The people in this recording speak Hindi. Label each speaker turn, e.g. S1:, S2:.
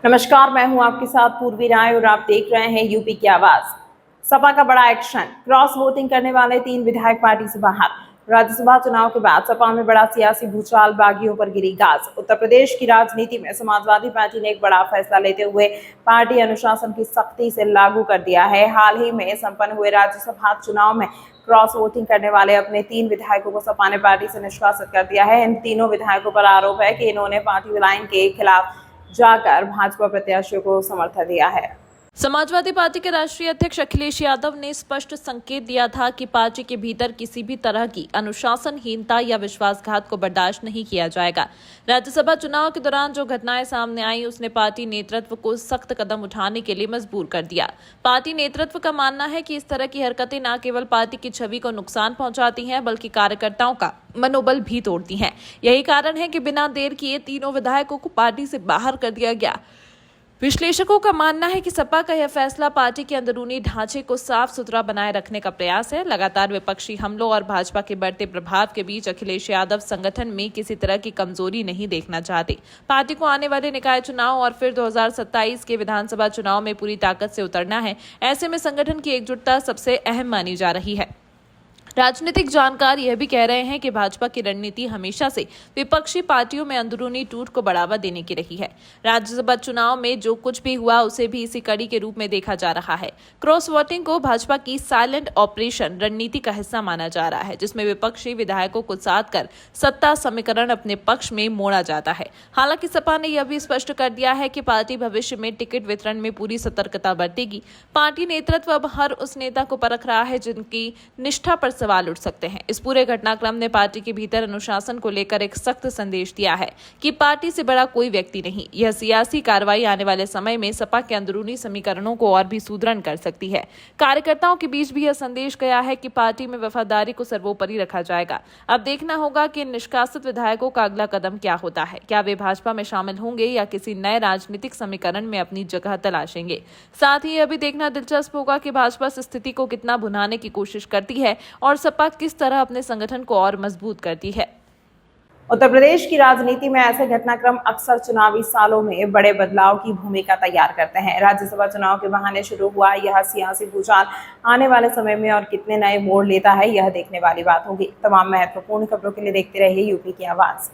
S1: नमस्कार, मैं हूं आपके साथ पूर्वी राय और आप देख रहे हैं यूपी की आवाज। सपा का बड़ा एक्शन, क्रॉस वोटिंग करने वाले 3 विधायक पार्टी से बाहर। राज्यसभा चुनाव के बाद सपा में बड़ा सियासी भूचाल, बागियों पर गिरी गाज। उत्तर प्रदेश की राजनीति में समाजवादी पार्टी ने एक बड़ा फैसला लेते हुए पार्टी अनुशासन की सख्ती से लागू कर दिया है। हाल ही में संपन्न हुए राज्यसभा चुनाव में क्रॉस वोटिंग करने वाले अपने 3 विधायकों को सपा ने पार्टी से निष्कासित कर दिया है। इन तीनों विधायकों पर आरोप है कि इन्होंने पार्टी लाइन के खिलाफ जाकर भाजपा प्रत्याशियों को समर्थन दिया है।
S2: समाजवादी पार्टी के राष्ट्रीय अध्यक्ष अखिलेश यादव ने स्पष्ट संकेत दिया था कि पार्टी के भीतर किसी भी तरह की अनुशासनहीनता या विश्वासघात को बर्दाश्त नहीं किया जाएगा। राज्यसभा चुनाव के दौरान जो घटनाएं सामने आई, उसने पार्टी नेतृत्व को सख्त कदम उठाने के लिए मजबूर कर दिया। पार्टी नेतृत्व का मानना है कि इस तरह की हरकतें न केवल पार्टी की छवि को नुकसान पहुंचाती हैं, बल्कि कार्यकर्ताओं का मनोबल भी तोड़ती हैं। यही कारण है कि बिना देर किए तीनों विधायकों को पार्टी से बाहर कर दिया गया। विश्लेषकों का मानना है कि सपा का यह फैसला पार्टी के अंदरूनी ढांचे को साफ सुथरा बनाए रखने का प्रयास है। लगातार विपक्षी हमलों और भाजपा के बढ़ते प्रभाव के बीच अखिलेश यादव संगठन में किसी तरह की कमजोरी नहीं देखना चाहते। पार्टी को आने वाले निकाय चुनाव और फिर 2027 के विधानसभा चुनाव में पूरी ताकत से उतरना है। ऐसे में संगठन की एकजुटता सबसे अहम मानी जा रही है। राजनीतिक जानकार यह भी कह रहे हैं कि भाजपा की रणनीति हमेशा से विपक्षी पार्टियों में अंदरूनी टूट को बढ़ावा देने की रही है। राज्यसभा चुनाव में जो कुछ भी हुआ, उसे भी इसी कड़ी के रूप में देखा जा रहा है। क्रॉस वोटिंग को भाजपा की साइलेंट ऑपरेशन रणनीति का हिस्सा माना जा रहा है, जिसमें विपक्षी विधायकों को साथ कर सत्ता समीकरण अपने पक्ष में मोड़ा जाता है। हालांकि सपा ने यह भी स्पष्ट कर दिया है कि पार्टी भविष्य में टिकट वितरण में पूरी सतर्कता बरतेगी। पार्टी नेतृत्व अब हर उस नेता को परख रहा है जिनकी निष्ठा पर सवाल उठ सकते हैं। इस पूरे घटनाक्रम ने पार्टी के भीतर अनुशासन को लेकर एक सख्त संदेश दिया है कि पार्टी से बड़ा कोई व्यक्ति नहीं। यह सियासी कार्रवाई आने वाले समय में सपा के अंदरूनी समीकरणों को और भी सुदृढ़ कर सकती है। कार्यकर्ताओं के बीच भी यह संदेश गया है कि पार्टी में वफादारी को सर्वोपरि रखा जाएगा। अब देखना होगा कि निष्कासित विधायकों का अगला कदम क्या होता है। क्या वे भाजपा में शामिल होंगे या किसी नए राजनीतिक समीकरण में अपनी जगह तलाशेंगे। साथ ही यह भी देखना दिलचस्प होगा कि भाजपा इस स्थिति को कितना भुनाने की कोशिश करती है और सपा किस तरह अपने संगठन को और मजबूत करती है।
S1: उत्तर प्रदेश की राजनीति में ऐसे घटनाक्रम अक्सर चुनावी सालों में बड़े बदलाव की भूमिका तैयार करते हैं। राज्यसभा चुनाव के बहाने शुरू हुआ यह सियासी भूचाल आने वाले समय में और कितने नए मोड़ लेता है, यह देखने वाली बात होगी। तमाम महत्वपूर्ण खबरों के लिए देखते रहिए यूपी की आवाज।